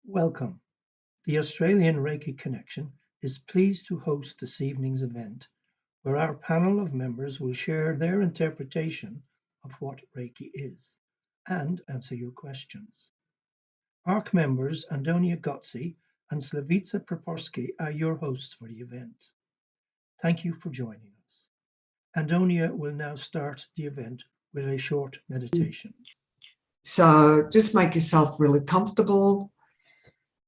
Welcome. The Australian Reiki Connection is pleased to host this evening's event, where our panel of members will share their interpretation of what Reiki is and answer your questions. ARC members Antonia Gotzi and Slavica Proporsky are your hosts for the event. Thank you for joining us. Antonia will now start the event with a short meditation. So just make yourself really comfortable.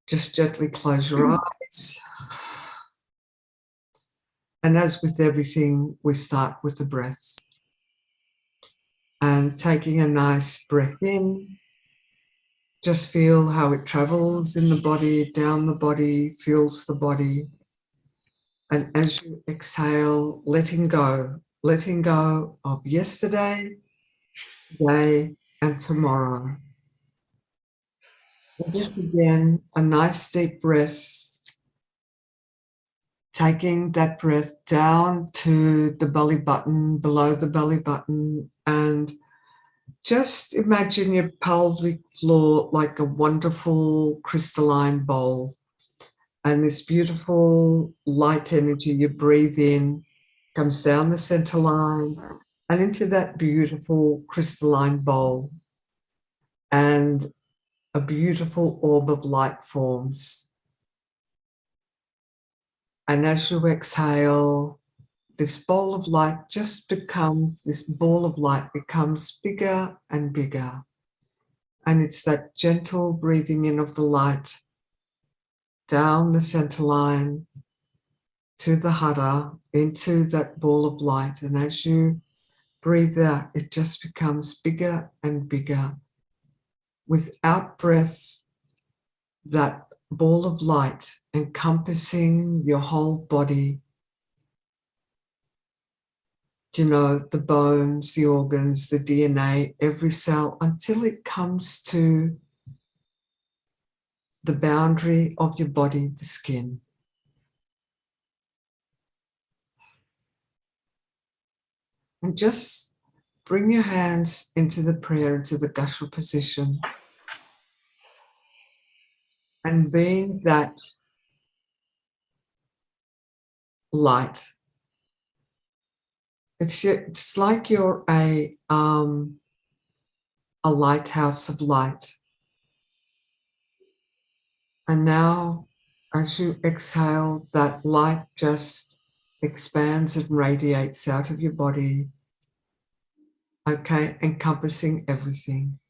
Just gently close your eyes. And as with everything, we start with the breath. And taking a nice breath in, just feel how it travels in the body, down the body, fuels the body. And as you exhale, letting go of yesterday, today, and tomorrow. And just again, a nice deep breath. Taking that breath down to the belly button, below the belly button, and just imagine your pelvic floor like a wonderful crystalline bowl. And this beautiful light energy you breathe in comes down the center line and into that beautiful crystalline bowl. And a beautiful orb of light forms. And as you exhale, this ball of light becomes bigger and bigger. And it's that gentle breathing in of the light down the center line to the hara, into that ball of light. And as you breathe out, it just becomes bigger and bigger. With out breath, that ball of light encompassing your whole body, the bones, the organs, the DNA, every cell, until it comes to the boundary of your body, the skin. And just bring your hands into the prayer, into the Gashwa position. And being that light, it's like you're a lighthouse of light. And now, as you exhale, that light just expands and radiates out of your body, encompassing everything.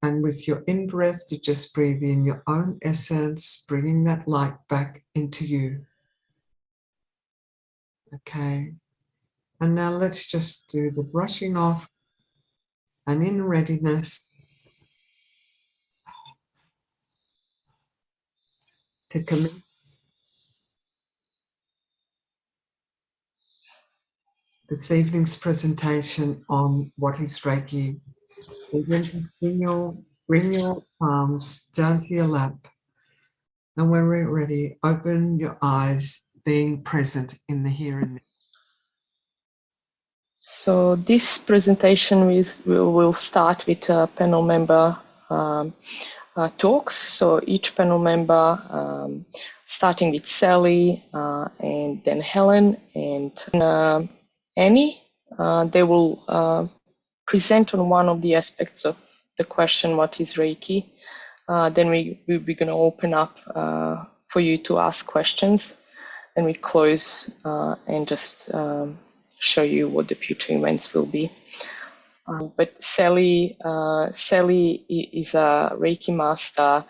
And with your in-breath, you just breathe in your own essence, bringing that light back into you. Okay. And now let's just do the brushing off. And in readiness to commence this evening's presentation on what is Reiki, you're going to bring your palms down to your lap. And when we're ready, open your eyes, being present in the here and now. So this presentation will start with a panel member talks. So each panel member, starting with Sally and then Helen and Annie, they will present on one of the aspects of the question, what is Reiki? Then we're going to open up for you to ask questions, and we close and just show you what the future events will be. But Sally is a Reiki master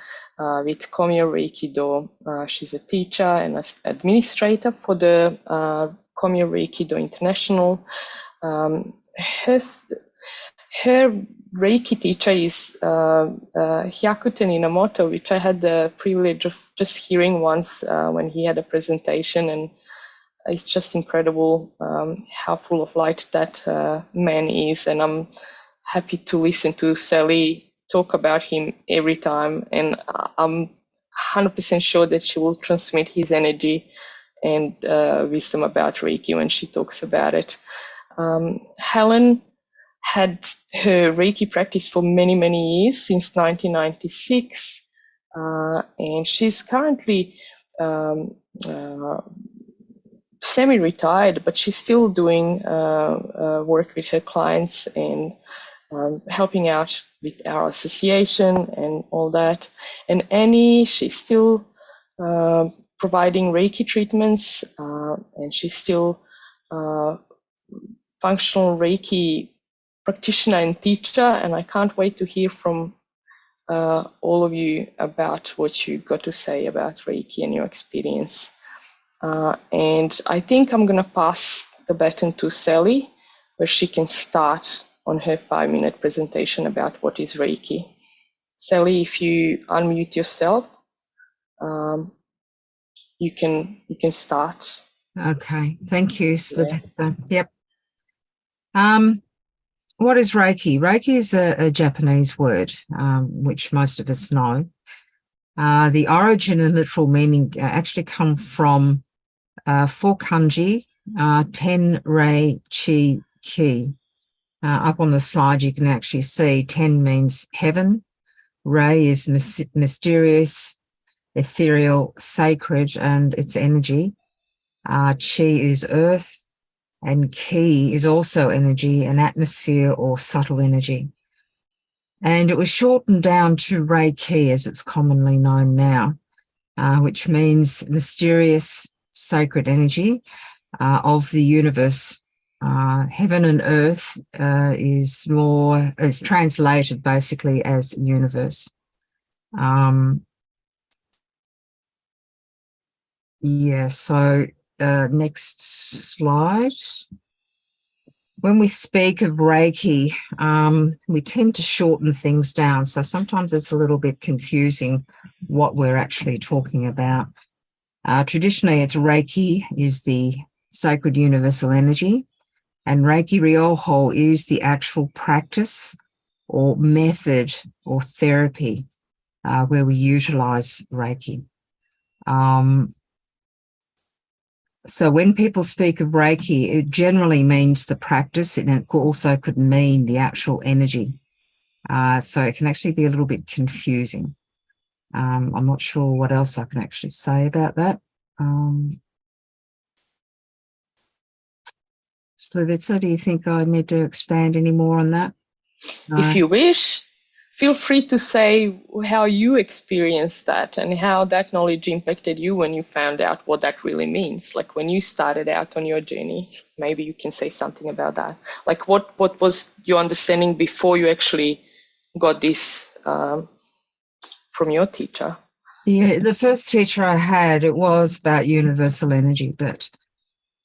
with Komyo Reiki Do. She's a teacher and an administrator for the Komyo Reiki Do International. Her Reiki teacher is Hyakuten Inamoto, which I had the privilege of just hearing once when he had a presentation, and it's just incredible how full of light that man is, and I'm happy to listen to Sally talk about him every time, and I'm 100% sure that she will transmit his energy and wisdom about Reiki when she talks about it. Helen had her Reiki practice for many, many years, since 1996. And she's currently semi-retired, but she's still doing work with her clients and helping out with our association and all that. And Annie, she's still providing Reiki treatments, and she's still functional Reiki practitioner and teacher. And I can't wait to hear from all of you about what you got to say about Reiki and your experience. And I think I'm going to pass the baton to Sally, where she can start on her 5-minute presentation about what is Reiki. Sally, if you unmute yourself, you can start. Okay, thank you, Slavitsa. Yep. What is Reiki? Reiki is a Japanese word, which most of us know. The origin and literal meaning actually come from 4 kanji, ten, rei, chi, ki. Up on the slide, you can actually see 10 means heaven, rei is mysterious, ethereal, sacred, and its energy. Chi is earth, and ki is also energy, an atmosphere or subtle energy. And it was shortened down to Reiki, as it's commonly known now, which means mysterious, sacred energy of the universe. Heaven and earth is translated basically as universe. So next slide. When we speak of Reiki, we tend to shorten things down. So sometimes it's a little bit confusing what we're actually talking about. Traditionally, it's Reiki is the sacred universal energy, and Reiki Ryoho is the actual practice or method or therapy where we utilize Reiki. So when people speak of Reiki, it generally means the practice, and it also could mean the actual energy. So it can actually be a little bit confusing. I'm not sure what else I can actually say about that. Slavitsa, do you think I need to expand any more on that? If you wish, feel free to say how you experienced that and how that knowledge impacted you when you found out what that really means. Like when you started out on your journey, maybe you can say something about that. Like what was your understanding before you actually got this from your teacher? Yeah, the first teacher I had, it was about universal energy, but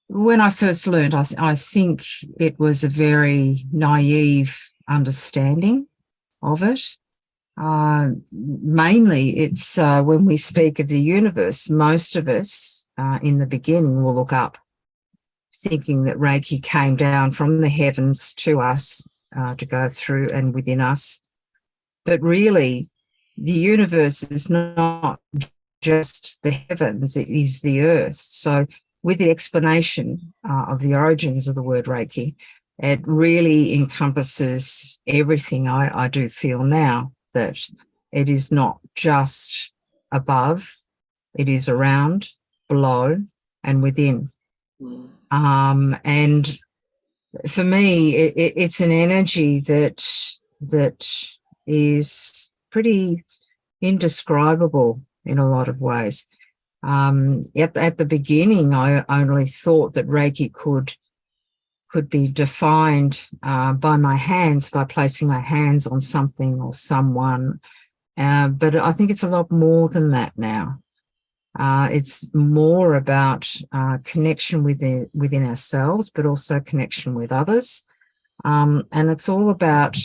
when I first learned, I think it was a very naive understanding of it. Mainly, it's when we speak of the universe, most of us in the beginning will look up, thinking that Reiki came down from the heavens to us to go through and within us. But really, the universe is not just the heavens, it is the earth. So with the explanation of the origins of the word Reiki, it really encompasses everything I do feel now, that it is not just above, it is around, below, and within. And for me, it's an energy that is pretty indescribable in a lot of ways. At the beginning, I only thought that Reiki could be defined by my hands, by placing my hands on something or someone. But I think it's a lot more than that now. It's more about connection within ourselves, but also connection with others. And it's all about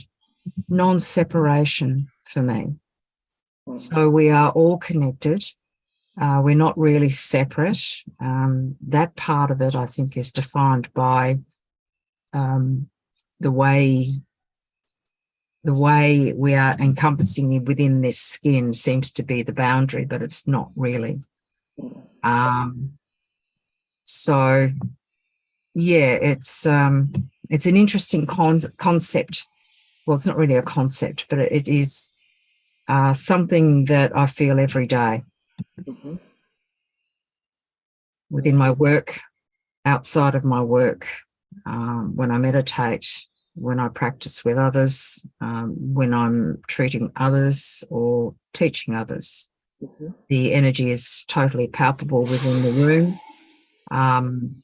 non-separation for me. So we are all connected. We're not really separate. That part of it, I think, is defined by the way we are encompassing within this skin seems to be the boundary, but it's not really. So yeah, it's it's an interesting concept. Well, it's not really a concept, but it is something that I feel every day within my work, outside of my work, when I meditate, when I practice with others, when I'm treating others or teaching others. The energy is totally palpable within the room.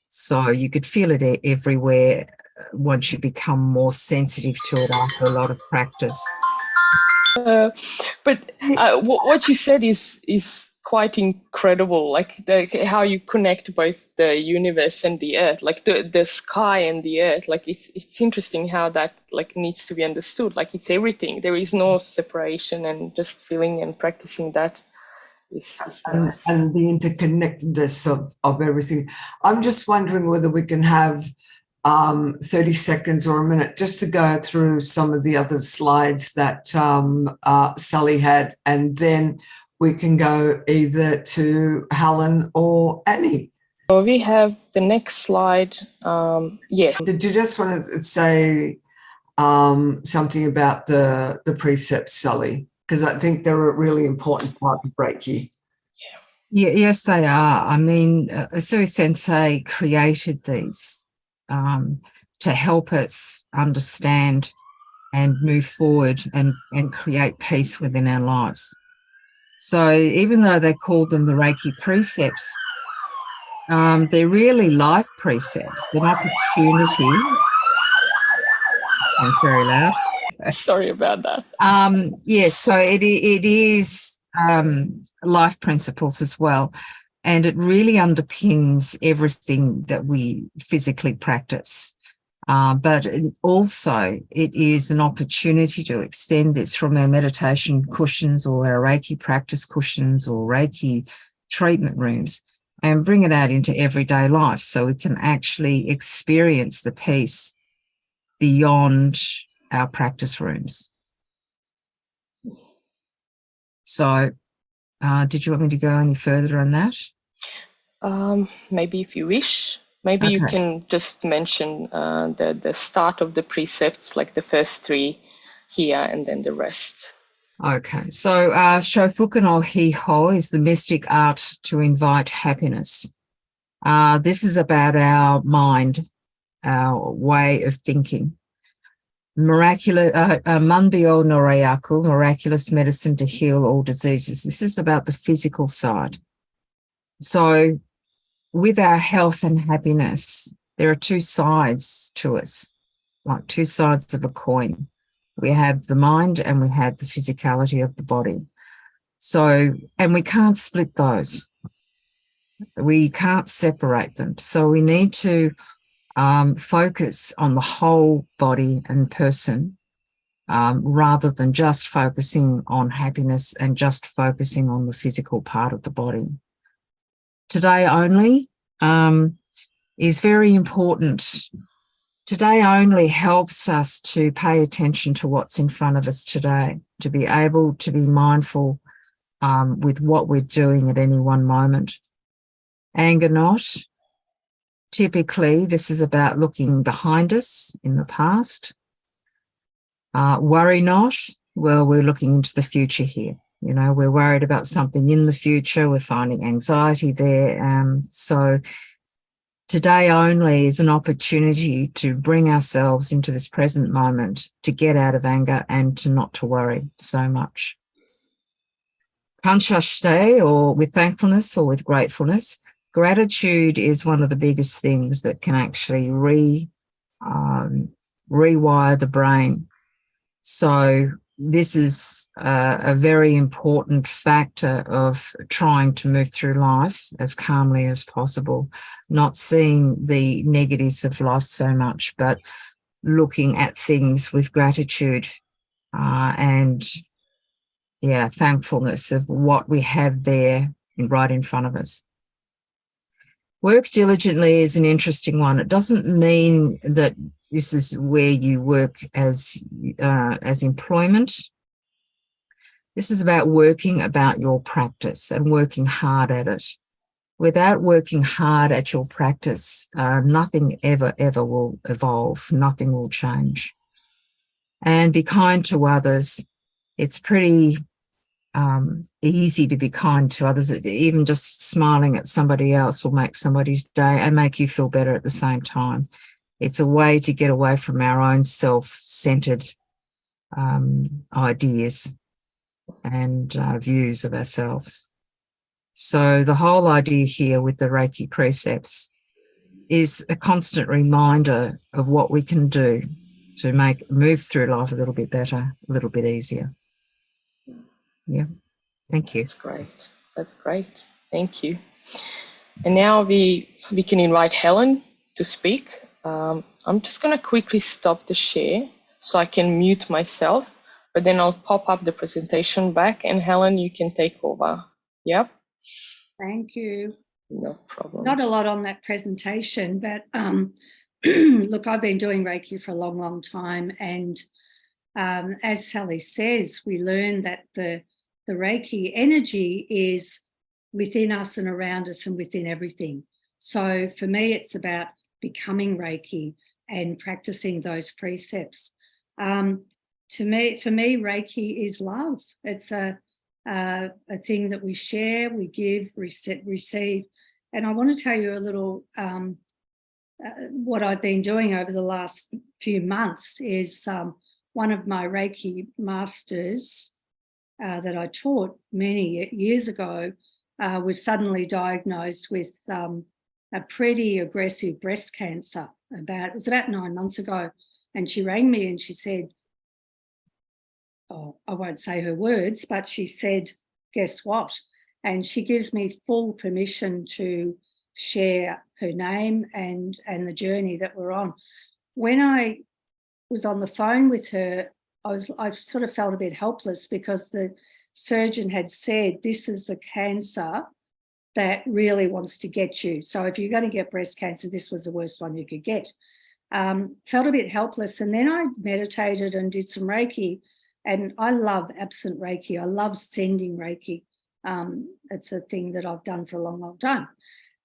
So you could feel it everywhere once you become more sensitive to it after a lot of practice. But what you said is quite incredible, like how you connect both the universe and the earth, like the sky and the earth. Like it's interesting how that like needs to be understood. Like it's everything. There is no separation, and just feeling and practicing that is nice. And the interconnectedness of everything. I'm just wondering whether we can have 30 seconds or a minute just to go through some of the other slides that Sally had, and then we can go either to Helen or Annie. So we have the next slide. Yes. Did you just want to say something about the precepts, Sally? Because I think they're a really important part of Reiki. Yeah, yes, they are. I mean, Usui Sensei created these to help us understand and move forward and create peace within our lives. So even though they called them the Reiki precepts, they're really life precepts, an opportunity. It's very loud. Sorry about that. Yes, so it is life principles as well. And it really underpins everything that we physically practice. But also it is an opportunity to extend this from our meditation cushions or our Reiki practice cushions or Reiki treatment rooms and bring it out into everyday life so we can actually experience the peace beyond our practice rooms. So did you want me to go any further on that? Maybe if you wish. Maybe you can just mention the start of the precepts, like the first three here, and then the rest. Okay, so Shofuku no Hiho is the mystic art to invite happiness. This is about our mind, our way of thinking. Miraculous, Manbyo no Reyaku, miraculous medicine to heal all diseases. This is about the physical side. So with our health and happiness, there are two sides to us, like two sides of a coin. We have the mind and we have the physicality of the body. So, and we can't split those. We can't separate them. So we need to focus on the whole body and person rather than just focusing on happiness and just focusing on the physical part of the body. Today only is very important. Today only helps us to pay attention to what's in front of us today, to be able to be mindful with what we're doing at any one moment. Anger not. Typically, this is about looking behind us in the past. Worry not. Well, we're looking into the future here. You know, we're worried about something in the future. We're finding anxiety there. So today only is an opportunity to bring ourselves into this present moment, to get out of anger and to not to worry so much. Kansha shite, or with thankfulness or with gratefulness. Gratitude is one of the biggest things that can actually rewire the brain. So this is a very important factor of trying to move through life as calmly as possible, not seeing the negatives of life so much, but looking at things with gratitude and thankfulness of what we have there right in front of us. Work diligently is an interesting one. It doesn't mean that this is where you work as employment. This is about working about your practice and working hard at it. Without working hard at your practice, nothing ever will evolve. Nothing will change. And be kind to others. It's pretty easy to be kind to others. Even just smiling at somebody else will make somebody's day and make you feel better at the same time. It's a way to get away from our own self-centered ideas and views of ourselves. So the whole idea here with the Reiki precepts is a constant reminder of what we can do to move through life a little bit better, a little bit easier. Yeah, thank you. That's great. That's great. Thank you. And now we can invite Helen to speak. I'm just going to quickly stop the share so I can mute myself, but then I'll pop up the presentation back, and Helen, you can take over. Yep. Thank you. No problem. Not a lot on that presentation, but look, I've been doing Reiki for a long, long time. And as Sally says, we learn that the Reiki energy is within us and around us and within everything. So for me, it's about becoming Reiki and practicing those precepts. For me, Reiki is love. It's a thing that we share, we give, receive. And I want to tell you a little what I've been doing over the last few months is one of my Reiki masters that I taught many years ago was suddenly diagnosed with a pretty aggressive breast cancer. It was about 9 months ago. And she rang me and she said, oh, I won't say her words, but she said, guess what? And she gives me full permission to share her name and the journey that we're on. When I was on the phone with her, I sort of felt a bit helpless because the surgeon had said, this is the cancer that really wants to get you. So if you're going to get breast cancer, this was the worst one you could get. Felt a bit helpless. And then I meditated and did some Reiki. And I love absent Reiki. I love sending Reiki. It's a thing that I've done for a long, long time.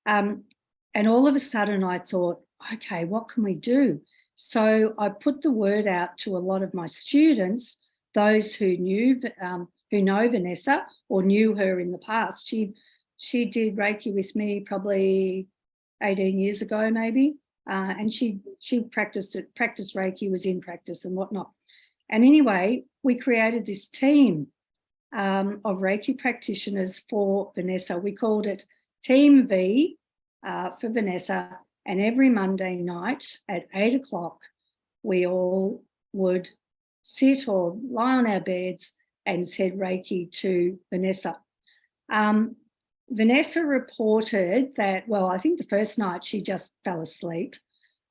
And all of a sudden I thought, okay, what can we do? So I put the word out to a lot of my students, those who know Vanessa or knew her in the past. She did Reiki with me probably 18 years ago, maybe. And she practiced Reiki, was in practice and whatnot. And anyway, we created this team of Reiki practitioners for Vanessa. We called it Team V for Vanessa. And every Monday night at 8 o'clock, we all would sit or lie on our beds and said Reiki to Vanessa. Vanessa reported that, well, I think the first night she just fell asleep.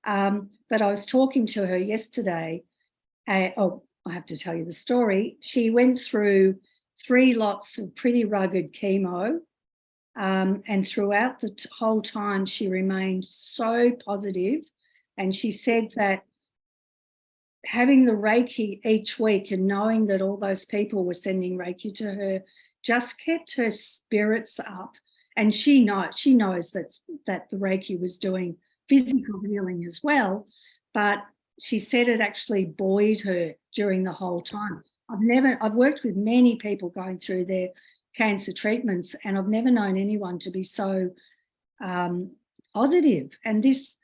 But I was talking to her yesterday. I have to tell you the story. She went through 3 lots of pretty rugged chemo. And throughout the whole time, she remained so positive. And she said that having the Reiki each week and knowing that all those people were sending Reiki to her just kept her spirits up. And she knows that the Reiki was doing physical healing as well. But she said it actually buoyed her during the whole time. I've worked with many people going through their cancer treatments, and I've never known anyone to be so positive. And this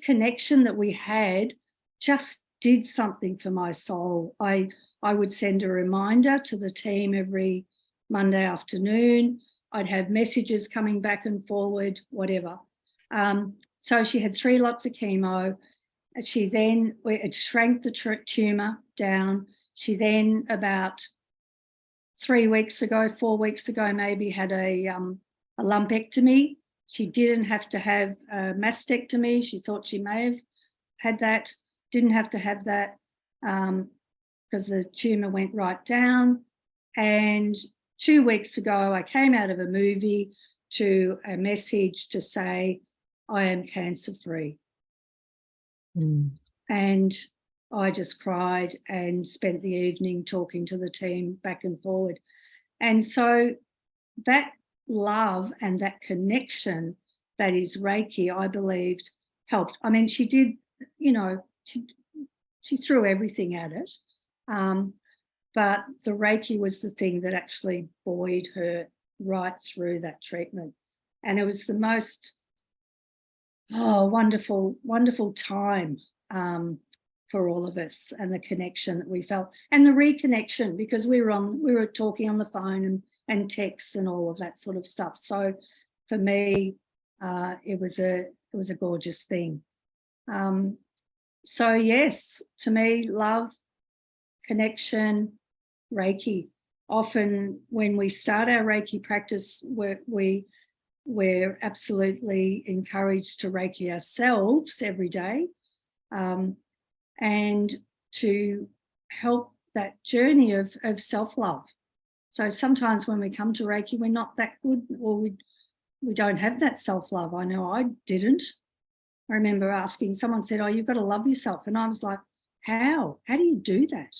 connection that we had just did something for my soul. I would send a reminder to the team every Monday afternoon. I'd have messages coming back and forward, whatever. So she had 3 lots of chemo. It shrank the tumour down. She then about 4 weeks ago, maybe had a lumpectomy. She didn't have to have a mastectomy. She thought she may have had that. Didn't have to have that because the tumour went right down. And 2 weeks ago, I came out of a movie to a message to say, I am cancer-free. And I just cried and spent the evening talking to the team back and forward. And so that love and that connection that is Reiki, I believed helped. I mean, she did, you know, she threw everything at it. But the Reiki was the thing that actually buoyed her right through that treatment. And it was the most wonderful, wonderful time for all of us, and the connection that we felt, and the reconnection, because we were talking on the phone and texts and all of that sort of stuff. So for me, it was a gorgeous thing. So yes, to me, love, connection, Reiki. Often when we start our Reiki practice, we're absolutely encouraged to Reiki ourselves every day, and to help that journey of self-love. So sometimes when we come to Reiki, we're not that good, or we don't have that self-love. I know I didn't. I remember asking, someone said, oh, you've got to love yourself. And I was like, how? How do you do that?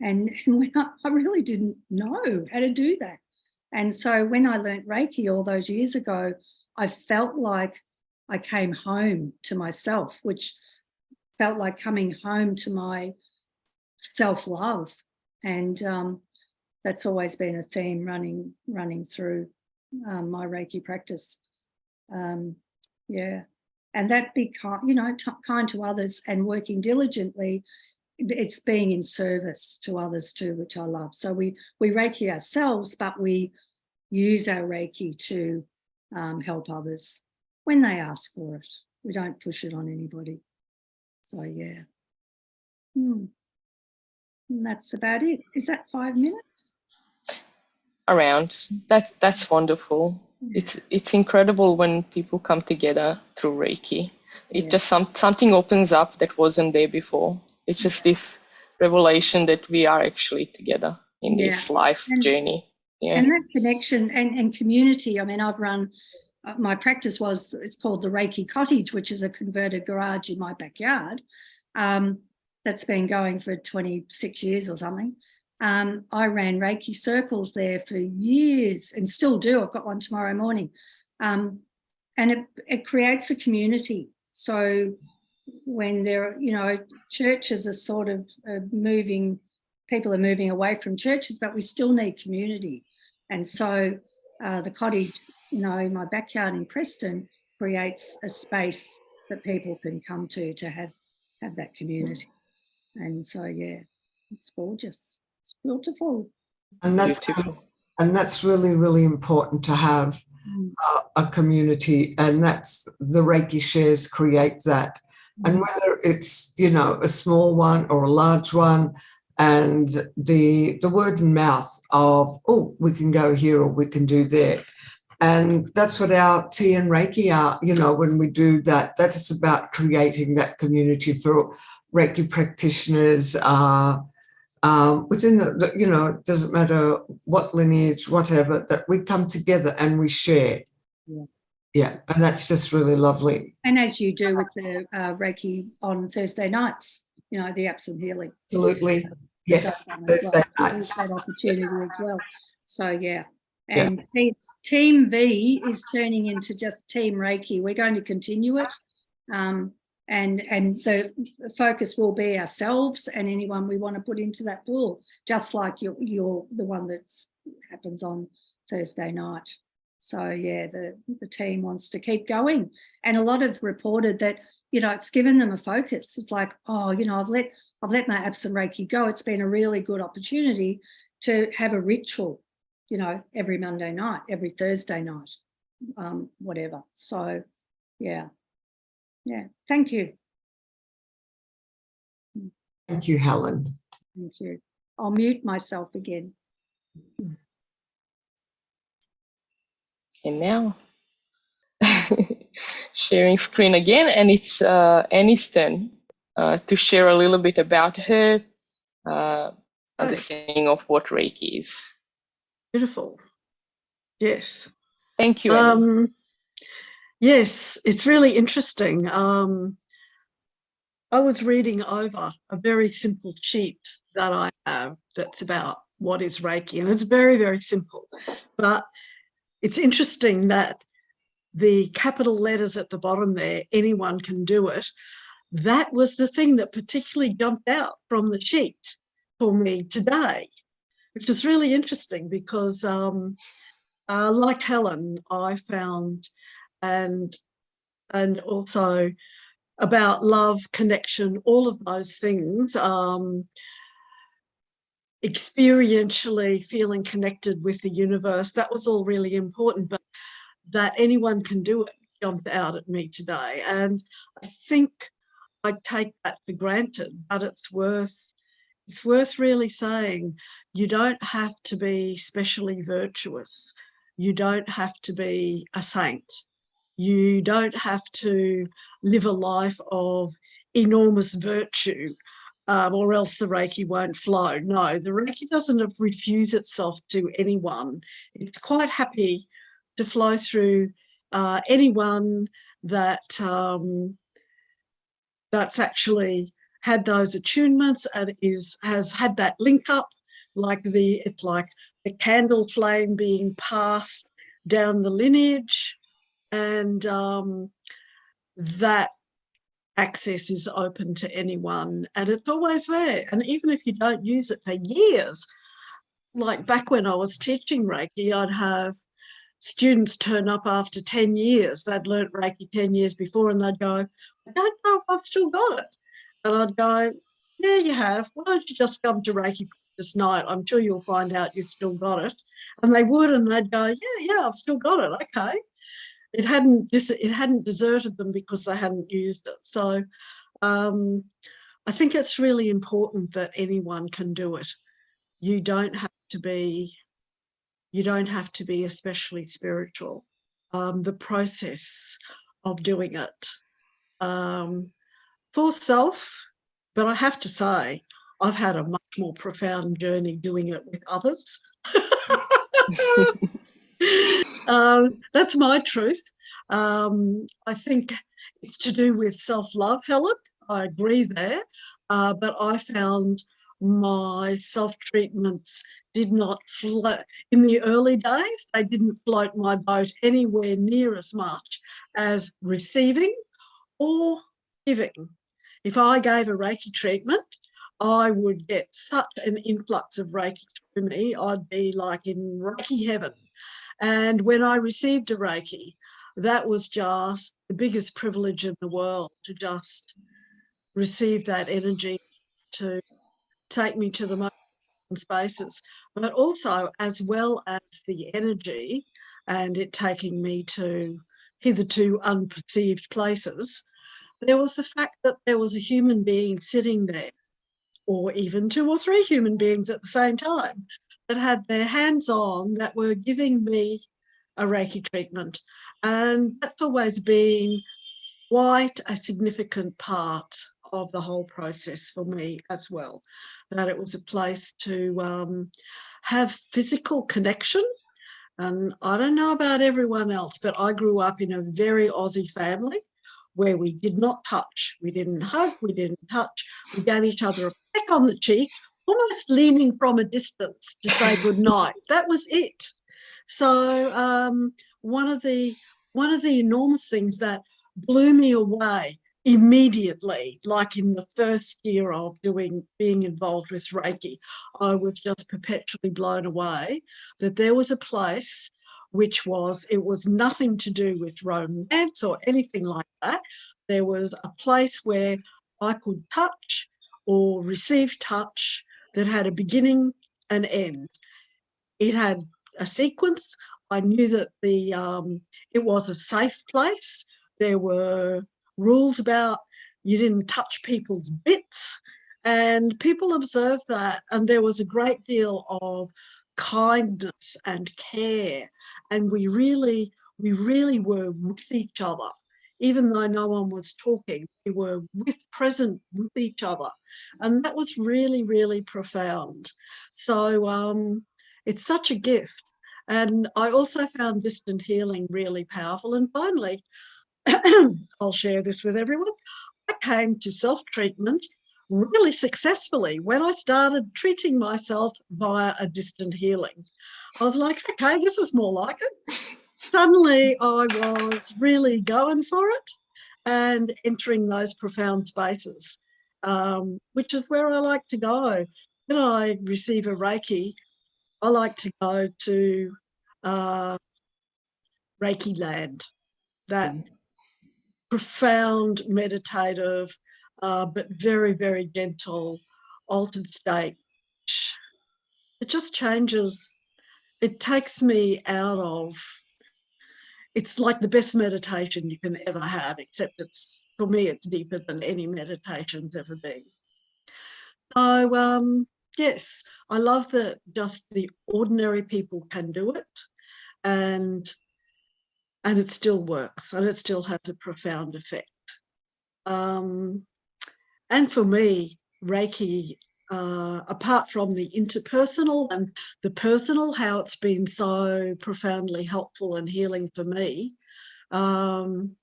And when I really didn't know how to do that. And so when I learnt Reiki all those years ago, I felt like I came home to myself, which felt like coming home to my self-love. And that's always been a theme running through my Reiki practice. Yeah. And that be kind, you know, kind to others and working diligently. It's being in service to others too, which I love. So we Reiki ourselves, but we use our Reiki to help others when they ask for it. We don't push it on anybody. So yeah. And that's about it. Is that 5 minutes? Around. That's wonderful. It's incredible when people come together through Reiki. It just something opens up that wasn't there before. It's just this revelation that we are actually together in this life journey. Yeah. And that connection and community. I mean, I've run, my practice it's called the Reiki Cottage, which is a converted garage in my backyard. That's been going for 26 years or something. I ran Reiki circles there for years and still do. I've got one tomorrow morning. And it creates a community. So when there, you know, churches are sort of people are moving away from churches, but we still need community. And so the cottage, you know, in my backyard in Preston creates a space that people can come to have that community. And so, yeah, it's gorgeous. It's beautiful. And that's really, really important to have a community, and that's the Reiki shares create that. And whether it's, you know, a small one or a large one, and the word and mouth of, oh, we can go here or we can do there. And that's what our tea and Reiki are, you know, when we do that, that is about creating that community for Reiki practitioners within the, you know, it doesn't matter what lineage, whatever, that we come together and we share. Yeah, and that's just really lovely. And as you do with the Reiki on Thursday nights, you know, the absent healing. Absolutely. Yes, Thursday nights. That opportunity as well. So, yeah. And Team V is turning into just Team Reiki. We're going to continue it. And the focus will be ourselves and anyone we want to put into that pool, just like you're the one that happens on Thursday night. So yeah, the team wants to keep going, and a lot have reported that, you know, it's given them a focus. It's like, oh, you know, I've let my absent Reiki go. It's been a really good opportunity to have a ritual, you know, every Monday night, every Thursday night, whatever. So yeah. Thank you. Thank you, Helen. Thank you. I'll mute myself again. And now sharing screen again, and it's Annie's turn to share a little bit about her understanding of what Reiki is. Beautiful. Yes. Thank you, Annie. Yes, it's really interesting. I was reading over a very simple sheet that I have that's about what is Reiki, and it's very, very simple. But it's interesting that the capital letters at the bottom there, anyone can do it. That was the thing that particularly jumped out from the sheet for me today, which is really interesting because like Helen, I found, and also about love, connection, all of those things, experientially feeling connected with the universe, that was all really important, but that anyone can do it jumped out at me today. And I think I take that for granted, but it's worth really saying you don't have to be specially virtuous. You don't have to be a saint. You don't have to live a life of enormous virtue, or else the Reiki won't flow. No, the Reiki doesn't refuse itself to anyone. It's quite happy to flow through anyone that that's actually had those attunements and has had that link up, it's like the candle flame being passed down the lineage, and that access is open to anyone, and it's always there. And even if you don't use it for years, like back when I was teaching Reiki, I'd have students turn up after 10 years. They'd learnt Reiki 10 years before, and they'd go, I don't know if I've still got it. And I'd go, yeah, you have. Why don't you just come to Reiki this night? I'm sure you'll find out you've still got it. And they would, and they'd go, yeah, I've still got it. Okay. It hadn't deserted them because they hadn't used it. So I think it's really important that anyone can do it. You don't have to be especially spiritual. The process of doing it for self, but I have to say, I've had a much more profound journey doing it with others. That's my truth. I think it's to do with self-love, Helen. I agree there. But I found my self-treatments did not float. In the early days, they didn't float my boat anywhere near as much as receiving or giving. If I gave a Reiki treatment, I would get such an influx of Reiki through me. I'd be like in Reiki heaven. And when I received a Reiki, that was just the biggest privilege in the world, to just receive that energy to take me to the most spaces, but also as well as the energy and it taking me to hitherto unperceived places, there was the fact that there was a human being sitting there, or even 2 or 3 human beings at the same time, that had their hands on, that were giving me a Reiki treatment. And that's always been quite a significant part of the whole process for me as well, that it was a place to have physical connection. And I don't know about everyone else, but I grew up in a very Aussie family where we did not touch. We didn't hug, we didn't touch. We gave each other a peck on the cheek, almost leaning from a distance to say goodnight. That was it. So one of the enormous things that blew me away immediately, like in the first year of being involved with Reiki, I was just perpetually blown away that there was a place it was nothing to do with romance or anything like that. There was a place where I could touch or receive touch that had a beginning and end. It had a sequence. I knew that it was a safe place. There were rules about you didn't touch people's bits, and people observed that. And there was a great deal of kindness and care, and we really were with each other. Even though no one was talking, we were present with each other, and that was really, really profound. So it's such a gift. And I also found distant healing really powerful. And finally, I'll share this with everyone. I came to self-treatment really successfully when I started treating myself via a distant healing. I was like, okay, this is more like it. suddenly I was really going for it and entering those profound spaces, which is where I like to go. When I receive a Reiki, I like to go to Reiki land, that profound, meditative, but very, very gentle, altered state. It just changes. It takes me out of, it's like the best meditation you can ever have, except it's, for me, it's deeper than any meditation's ever been. So, yes, I love that just the ordinary people can do it, and it still works, and it still has a profound effect. And for me, Reiki, apart from the interpersonal and the personal, how it's been so profoundly helpful and healing for me, and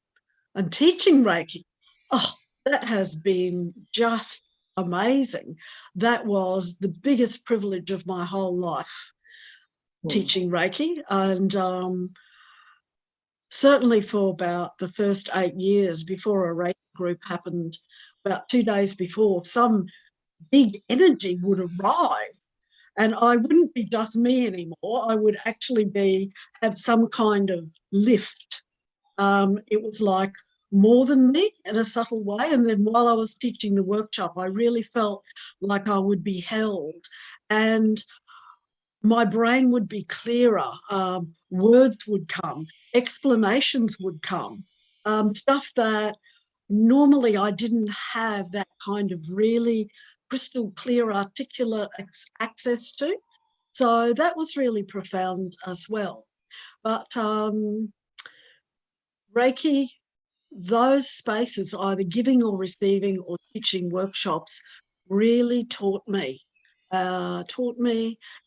teaching Reiki, oh, that has been just amazing. That was the biggest privilege of my whole life, teaching Reiki. And certainly for about the first 8 years before a Reiki group happened, about 2 days before, some big energy would arrive, and I wouldn't be just me anymore. I would actually have some kind of lift. It was like more than me in a subtle way. And then while I was teaching the workshop, I really felt like I would be held, and my brain would be clearer. Words would come, explanations would come, stuff that normally I didn't have that kind of really crystal clear, articulate access to. So that was really profound as well. But Reiki, those spaces, either giving or receiving or teaching workshops, really taught me,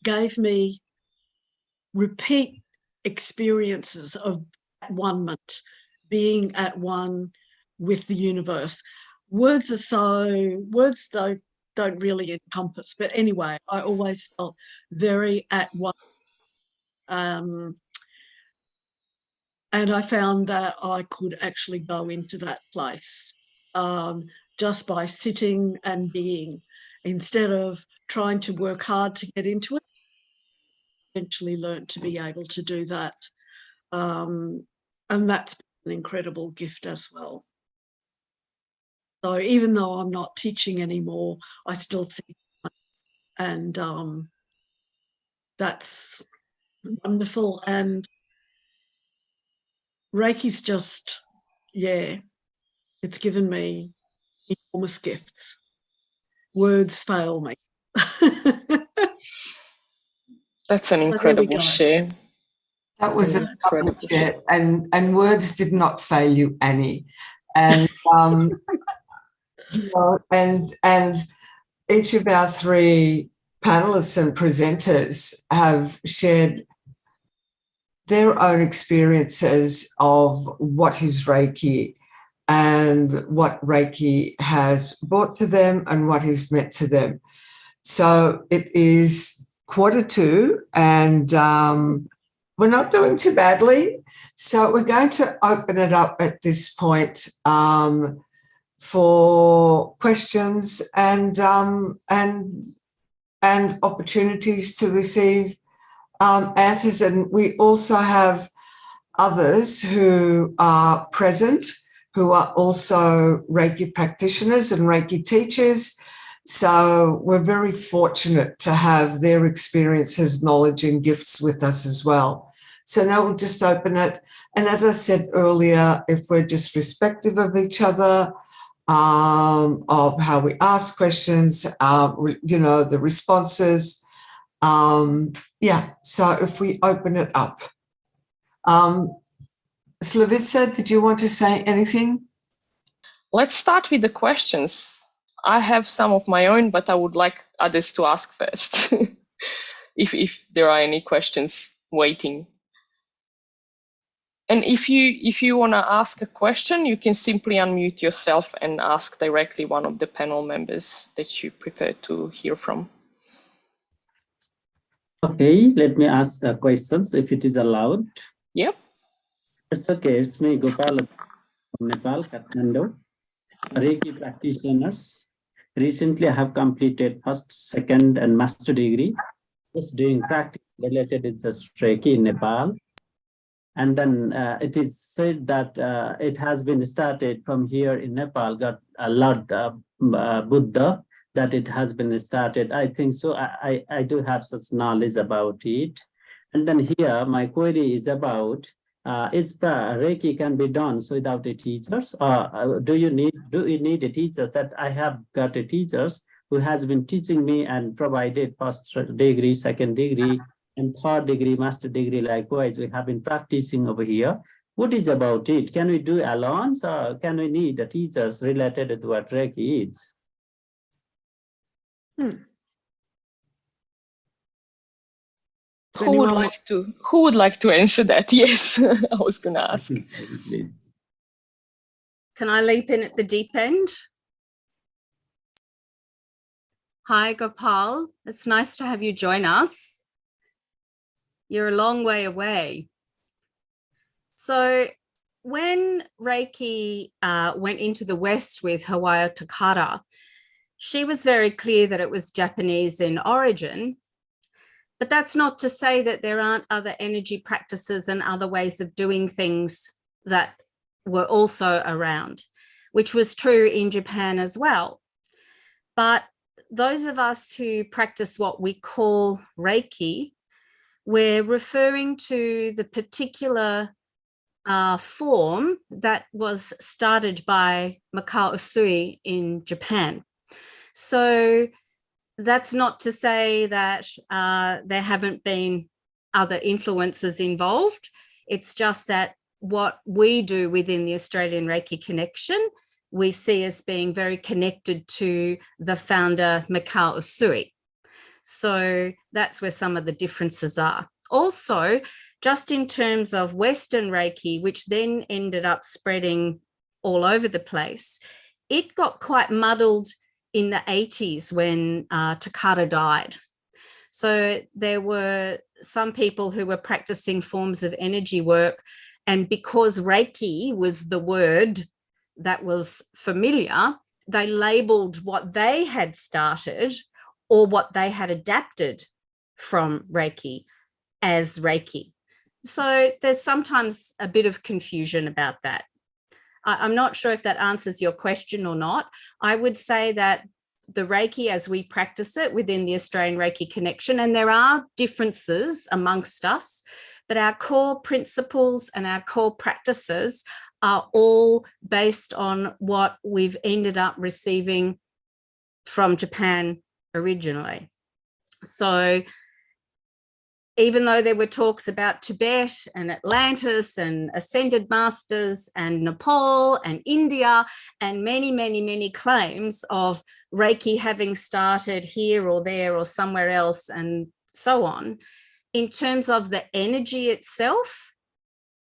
gave me repeat experiences of one-ment, being at one with the universe. Words don't really encompass, but anyway, I always felt very at one. And I found that I could actually go into that place just by sitting and being, instead of trying to work hard to get into it. Eventually learned to be able to do that. And that's an incredible gift as well. So even though I'm not teaching anymore, I still see, and that's wonderful. And Reiki's just, yeah, it's given me enormous gifts. Words fail me. That's an incredible share. That was an incredible share, and words did not fail you, Annie. And you know, and each of our three panelists and presenters have shared their own experiences of what is Reiki and what Reiki has brought to them and what is meant to them. So it is 1:45, and we're not doing too badly. So we're going to open it up at this point for questions and opportunities to receive answers. And we also have others who are present who are also Reiki practitioners and Reiki teachers. So we're very fortunate to have their experiences, knowledge, and gifts with us as well. So now we'll just open it. And as I said earlier, if we're just respectful of each other, of how we ask questions, you know, the responses. Yeah, so if we open it up. Slavica, did you want to say anything? Let's start with the questions. I have some of my own, but I would like others to ask first, if there are any questions waiting. And if you want to ask a question, you can simply unmute yourself and ask directly one of the panel members that you prefer to hear from. Okay, let me ask questions if it is allowed. Yep. It's okay. It's me, Gopal from Nepal, Kathmandu. Reiki practitioners. Recently, I have completed first, second, and master degree. Just doing practice related with the Reiki in Nepal. And then it is said that it has been started from here in Nepal, got a lot Buddha, that it has been started. I think so. I do have such knowledge about it. And then here, my query is about, is Reiki can be done without the teachers? Do you need a teachers? That I have got a teachers who has been teaching me and provided first degree, second degree, and third degree, master degree. Likewise, we have been practicing over here. What is about it? Can we do alone, or can we need the teachers related to what Reiki is? Who would like to answer that? Yes, I was going to ask. Please. Can I leap in at the deep end? Hi, Gopal. It's nice to have you join us. You're a long way away. So when Reiki went into the West with Hawayo Takara, she was very clear that it was Japanese in origin. But that's not to say that there aren't other energy practices and other ways of doing things that were also around, which was true in Japan as well. But those of us who practice what we call Reiki, we're referring to the particular form that was started by Mikao Usui in Japan. So that's not to say that there haven't been other influences involved. It's just that what we do within the Australian Reiki Connection, we see as being very connected to the founder, Mikao Usui. So that's where some of the differences are. Also, just in terms of Western Reiki, which then ended up spreading all over the place, it got quite muddled in the 80s when Takara died. So there were some people who were practicing forms of energy work, and because Reiki was the word that was familiar, they labeled what they had started or what they had adapted from Reiki as Reiki. So there's sometimes a bit of confusion about that. I'm not sure if that answers your question or not. I would say that the Reiki as we practice it within the Australian Reiki Connection, and there are differences amongst us, but our core principles and our core practices are all based on what we've ended up receiving from Japan originally. So even though there were talks about Tibet and Atlantis and ascended masters and Nepal and India and many, many, many claims of Reiki having started here or there or somewhere else and so on, in terms of the energy itself,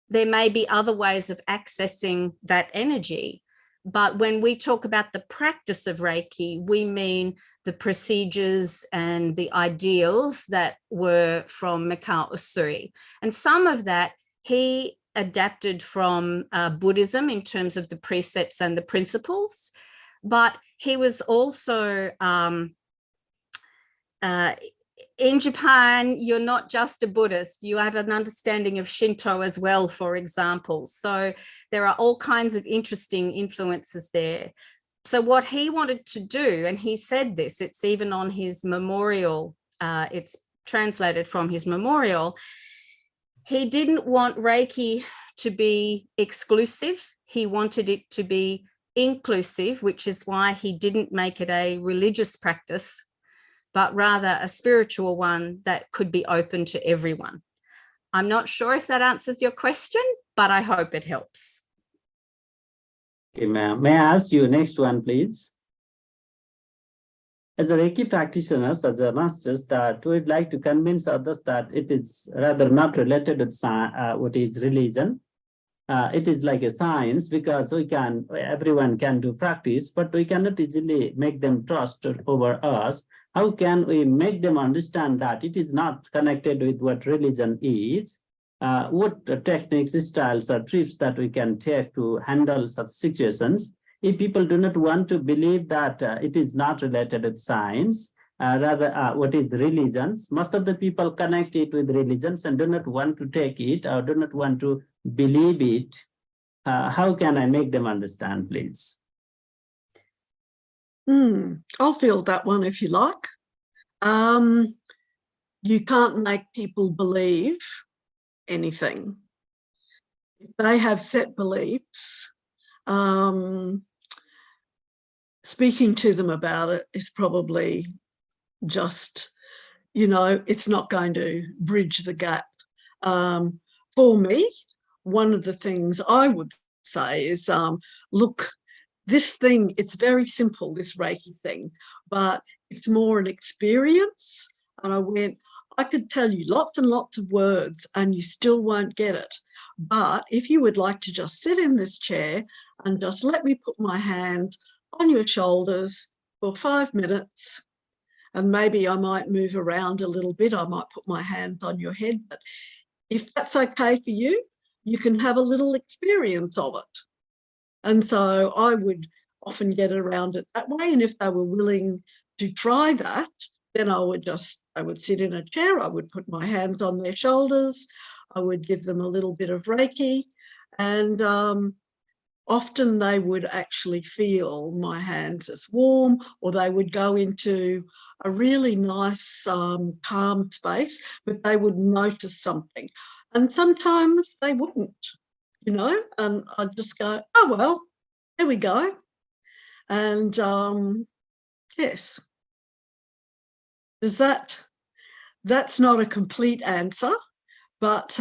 there may be other ways of accessing that energy. But when we talk about the practice of Reiki, we mean the procedures and the ideals that were from Mikao Usui. And some of that he adapted from Buddhism in terms of the precepts and the principles. But he was also in Japan, you're not just a Buddhist, you have an understanding of Shinto as well, for example. So there are all kinds of interesting influences there. So what he wanted to do, and he said this, it's even on his memorial, it's translated from his memorial, he didn't want Reiki to be exclusive. He wanted it to be inclusive, which is why he didn't make it a religious practice, but rather a spiritual one that could be open to everyone. I'm not sure if that answers your question, but I hope it helps. Okay, ma'am. May I ask you next one, please? As a Reiki practitioners, as a masters, that we'd like to convince others that it is rather not related with what is religion. It is like a science, because everyone can do practice, but we cannot easily make them trust over us. How can we make them understand that it is not connected with what religion is? what techniques, styles, or trips that we can take to handle such situations. If people do not want to believe that it is not related with science, rather what is religions, most of the people connect it with religions and do not want to take it or do not want to believe it. How can I make them understand, please? I'll field that one if you like. You can't make people believe anything. If they have set beliefs, speaking to them about it is probably just, it's not going to bridge the gap. For me, one of the things I would say is, look, this thing, it's very simple, this Reiki thing, but it's more an experience. And I could tell you lots and lots of words and you still won't get it. But if you would like to just sit in this chair and just let me put my hand on your shoulders for 5 minutes, and maybe I might move around a little bit, I might put my hands on your head, but if that's okay for you, you can have a little experience of it. And so I would often get around it that way. And if they were willing to try that, then I would sit in a chair, I would put my hands on their shoulders, I would give them a little bit of Reiki, and often they would actually feel my hands as warm, or they would go into a really nice calm space, but they would notice something. And sometimes they wouldn't, and I'd just go, oh, well, there we go. And yes, that's not a complete answer, but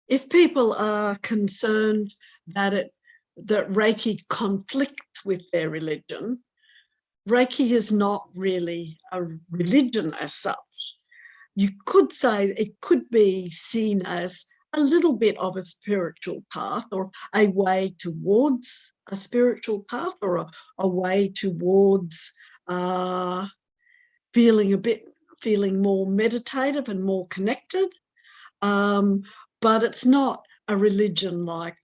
if people are concerned that Reiki conflicts with their religion, Reiki is not really a religion as such. You could say it could be seen as a little bit of a spiritual path, or a way towards a spiritual path, or a way towards feeling more meditative and more connected. But it's not a religion like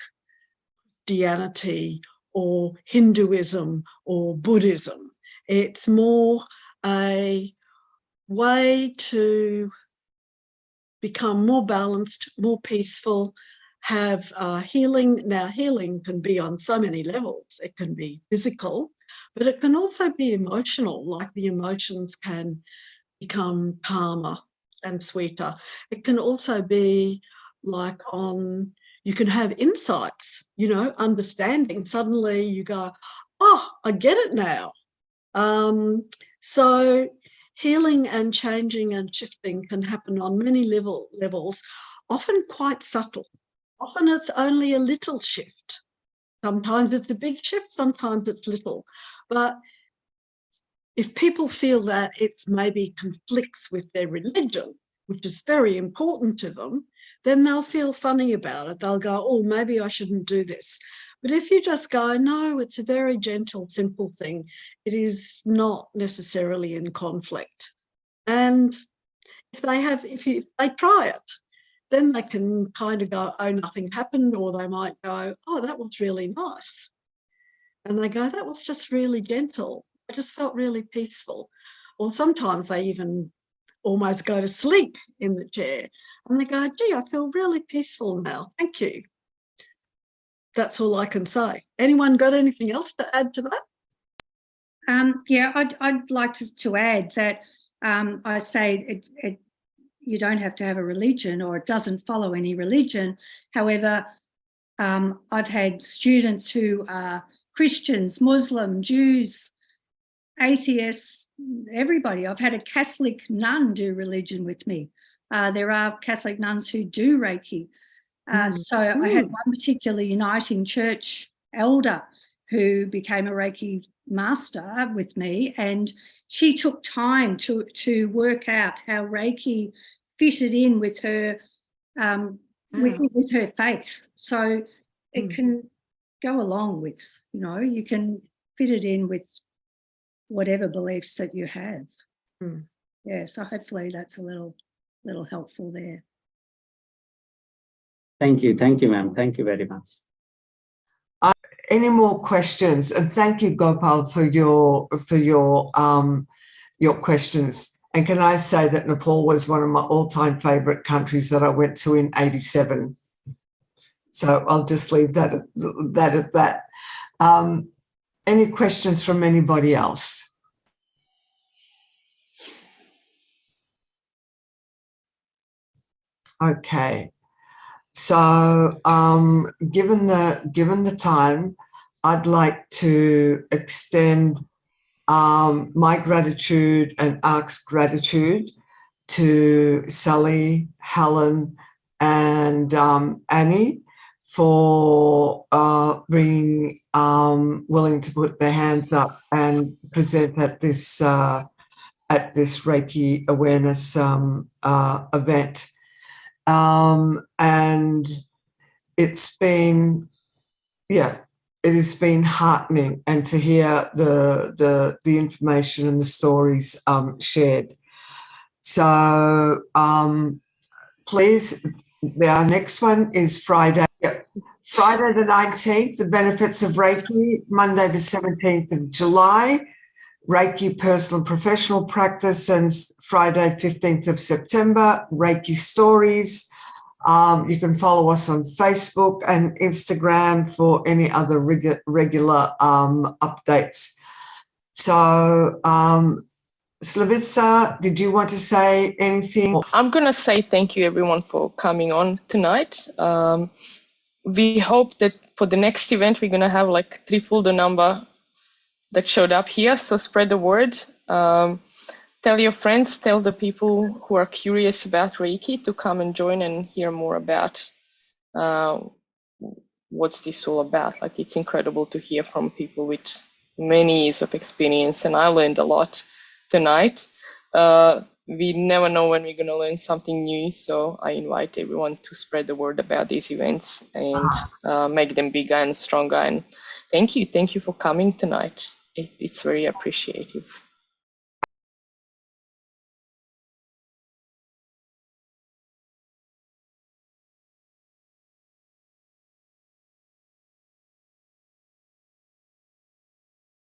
Christianity or Hinduism or Buddhism. It's more a way to become more balanced, more peaceful, have healing. Now, healing can be on so many levels. It can be physical, but it can also be emotional, like the emotions can become calmer and sweeter. It can also be like you can have insights, understanding. Suddenly you go, oh, I get it now. So healing and changing and shifting can happen on many levels, often quite subtle. Often it's only a little shift. Sometimes it's a big shift, sometimes it's little. But if people feel that it maybe conflicts with their religion, which is very important to them, then they'll feel funny about it. They'll go, oh, maybe I shouldn't do this. But if you just go, no, it's a very gentle, simple thing, it is not necessarily in conflict. And if they try it, then they can kind of go, oh, nothing happened, or they might go, oh, that was really nice. And they go, that was just really gentle. I just felt really peaceful. Or sometimes they even almost go to sleep in the chair and they go, gee, I feel really peaceful now. Thank you. That's all I can say. Anyone got anything else to add to that? Yeah, I'd like to add that I say you don't have to have a religion, or it doesn't follow any religion. However, I've had students who are Christians, Muslim, Jews, atheists, everybody. I've had a Catholic nun do religion with me. There are Catholic nuns who do Reiki. So I had one particular Uniting Church elder who became a Reiki master with me, and she took time to work out how Reiki fitted in with her with her faith. So it can go along with, you can fit it in with whatever beliefs that you have. Yeah, so hopefully that's a little helpful there. Thank you, ma'am. Thank you very much. Any more questions? And thank you, Gopal, for your questions. And can I say that Nepal was one of my all-time favourite countries that I went to in '87. So I'll just leave that at that. Any questions from anybody else? Okay. So given the time, I'd like to extend my gratitude and ARC's gratitude to Sally, Helen, and Annie for being willing to put their hands up and present at this Reiki awareness event. And it's been, it has been heartening, and to hear the information and the stories shared. So please, our next one is Friday. Friday the 19th, the benefits of Reiki. Monday the 17th of July, Reiki personal and professional practice, and Friday 15th of September, Reiki stories. You can follow us on Facebook and Instagram for any other regular updates. So, Slavica, did you want to say anything? I'm going to say thank you, everyone, for coming on tonight. We hope that for the next event, we're going to have like triple the number that showed up here. So spread the word. Tell your friends, tell the people who are curious about Reiki to come and join and hear more about what's this all about. Like, it's incredible to hear from people with many years of experience, and I learned a lot tonight. We never know when we're going to learn something new, so I invite everyone to spread the word about these events and make them bigger and stronger. And thank you for coming tonight. It's very appreciative.